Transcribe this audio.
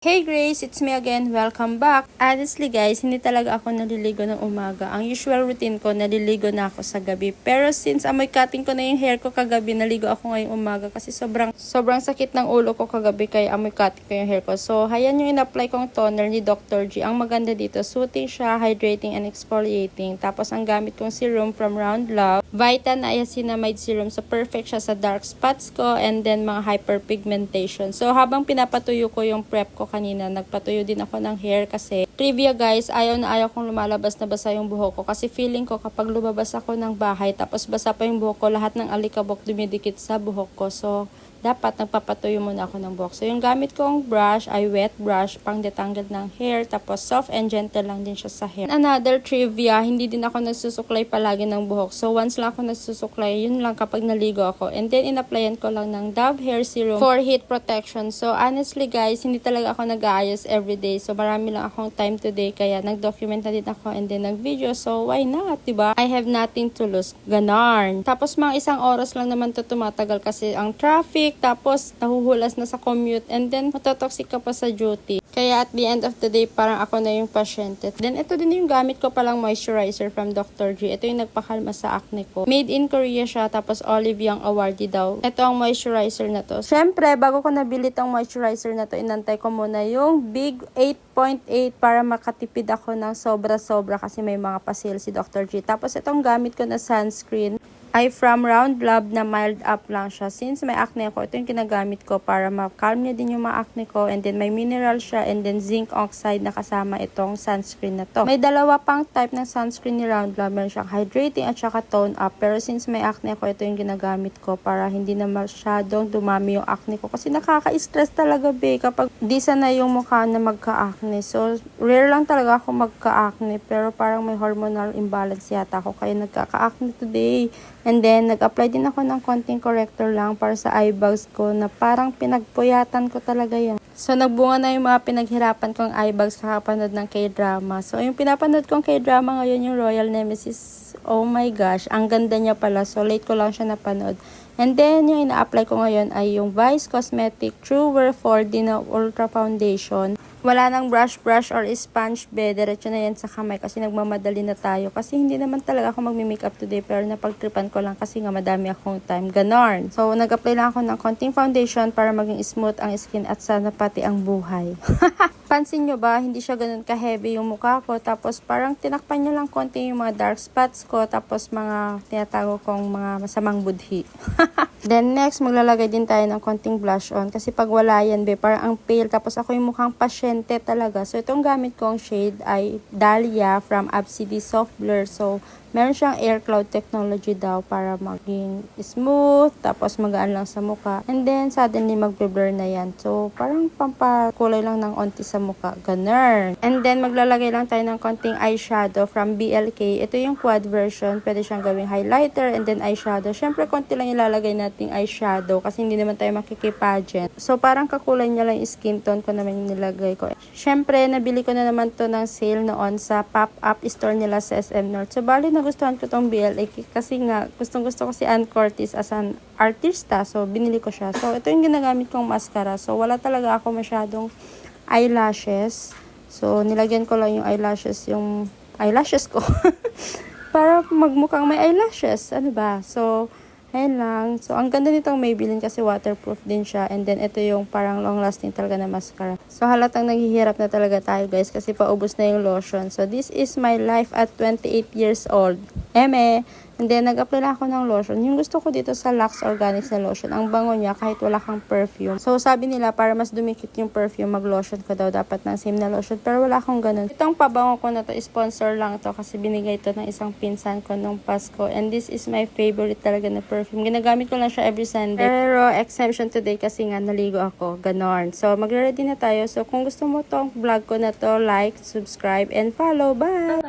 Hey Grace, it's me again. Welcome back. Honestly guys, hindi talaga ako naliligo ng umaga. Ang usual routine ko, naliligo na ako sa gabi. Pero since amoy cutting ko na yung hair ko kagabi, naligo ako ngayong umaga kasi sobrang sakit ng ulo ko kagabi kaya amoy cutting ko yung hair ko. So, hayan yung in-apply kong toner ni Dr. G. Ang maganda dito, soothing siya, hydrating and exfoliating. Tapos ang gamit kong serum from Round Love, Vita Niacinamide Serum. So, perfect siya sa dark spots ko and then mga hyperpigmentation. So, habang pinapatuyo ko yung prep ko kanina, nagpatuyo din ako ng hair kasi trivia guys, ayaw na ayaw kong lumalabas na basa yung buhok ko kasi feeling ko kapag lumabas ako ng bahay tapos basa pa yung buhok ko, lahat ng alikabok dumidikit sa buhok ko. So, dapat nagpapatuyo muna ako ng buhok. So, yung gamit kong brush ay wet brush pang detanggal ng hair. Tapos, soft and gentle lang din siya sa hair. Another trivia, hindi din ako nagsusuklay palagi ng buhok. So, once lang ako nagsusuklay, yun lang kapag naligo ako. And then, in-applyan ko lang ng Dove Hair Serum for heat protection. So, honestly guys, hindi talaga ako nag-aayos everyday. So, marami lang akong time today. Kaya, nag-document na din ako and then nag-video. So, why not, diba? I have nothing to lose. Ganarn. Tapos, mga isang oras lang naman to tumatagal kasi ang traffic, tapos nahuhulas na sa commute and then matotoxic ka pa sa duty. Kaya at the end of the day, parang ako na yung pasyente. Then ito din yung gamit ko palang moisturizer from Dr. G. Ito yung nagpakalma sa acne ko. Made in Korea siya, tapos Olive Young awardee daw. Ito ang moisturizer na to. Syempre, bago ko nabili tong moisturizer na to, inantay ko muna yung Big 8.8 para makatipid ako ng sobra-sobra kasi may mga pa-sale si Dr. G. Tapos itong gamit ko na sunscreen ay from Round Love na mild up lang siya. Since may acne ako, ito yung ginagamit ko para ma-calm niya din yung mga acne ko. And then may mineral siya and then zinc oxide na kasama itong sunscreen na to. May dalawa pang type ng sunscreen ni Round Love. Meron siyang hydrating at saka tone up. Pero since may acne ako, ito yung ginagamit ko para hindi na masyadong dumami yung acne ko. Kasi nakaka-stress talaga be kapag di sanay yung mukha na magka-acne. So, rare lang talaga ako magka-acne. Pero parang may hormonal imbalance yata ako. Kaya nagkaka-acne today. And then, nag-apply din ako ng konting corrector lang para sa eye bags ko na parang pinagpuyatan ko talaga yan. So, nagbunga na yung mga pinaghirapan kong eye bags kakapanood ng K-drama. So, yung pinapanood kong K-drama ngayon yung Royal Nemesis. Oh my gosh, ang ganda niya pala. So, late ko lang siya napanood. And then, yung ina-apply ko ngayon ay yung Vice Cosmetic True Wear 4D na Ultra Foundation. Wala nang brush or sponge be. Diretso na yan sa kamay kasi nagmamadali na tayo. Kasi hindi naman talaga ako magmi-makeup today pero napagtripan ko lang kasi nga madami akong time. Ganon. So, nag-apply lang ako ng konting foundation para maging smooth ang skin at sana pati ang buhay. Pansin nyo ba, hindi siya ganun ka-heavy yung mukha ko. Tapos parang tinakpan niya lang konti yung mga dark spots ko. Tapos mga tinatago kong mga masamang budhi. Then next, maglalagay din tayo ng konting blush on. Kasi pag wala yan, be, parang ang pale. Tapos ako yung mukhang pasyente talaga. So itong gamit kong shade ay Dahlia from Absidy Soft Blur. So meron siyang air cloud technology daw para maging smooth, tapos magaan lang sa mukha. And then, suddenly, magbe-blur na yan. So, parang pampakulay lang ng onti sa mukha. Ganun. And then, maglalagay lang tayo ng konting eyeshadow from BLK. Ito yung quad version. Pwede siyang gawing highlighter and then eyeshadow. Siyempre, konti lang ilalagay nating eyeshadow kasi hindi naman tayo makikipagent. So, parang kakulay niya lang yung skin tone ko naman yung nilagay ko. Siyempre, nabili ko na naman to ng sale noon sa pop-up store nila sa SM North. So, bali nagustuhan ko tong BLK kasi nga gustong-gusto ko si Ann Curtis as an artista. So, binili ko siya. So, ito yung ginagamit kong mascara. So, wala talaga ako masyadong eyelashes. So, nilagyan ko lang yung eyelashes ko. Para magmukhang may eyelashes. Ano ba? So, ayan lang. So, ang ganda nitong Maybelline kasi waterproof din siya. And then, ito yung parang long-lasting talaga na mascara. So, halatang naghihirap na talaga tayo guys kasi paubos na yung lotion. So, this is my life at 28 years old. Eme! And then, nag-apply lang ako ng lotion. Yung gusto ko dito sa Lux Organics na lotion, ang bango niya kahit wala kang perfume. So, sabi nila, para mas dumikit yung perfume, mag-lotion ka daw dapat ng same na lotion. Pero wala akong ganun. Itong pabango ko na to, sponsor lang to kasi binigay to ng isang pinsan ko nung Pasko. And this is my favorite talaga na perfume. Ginagamit ko lang siya every Sunday. Pero, exemption today kasi nga naligo ako. Ganon. So, magre-ready na tayo. So, kung gusto mo tong vlog ko na to, like, subscribe, and follow. Bye!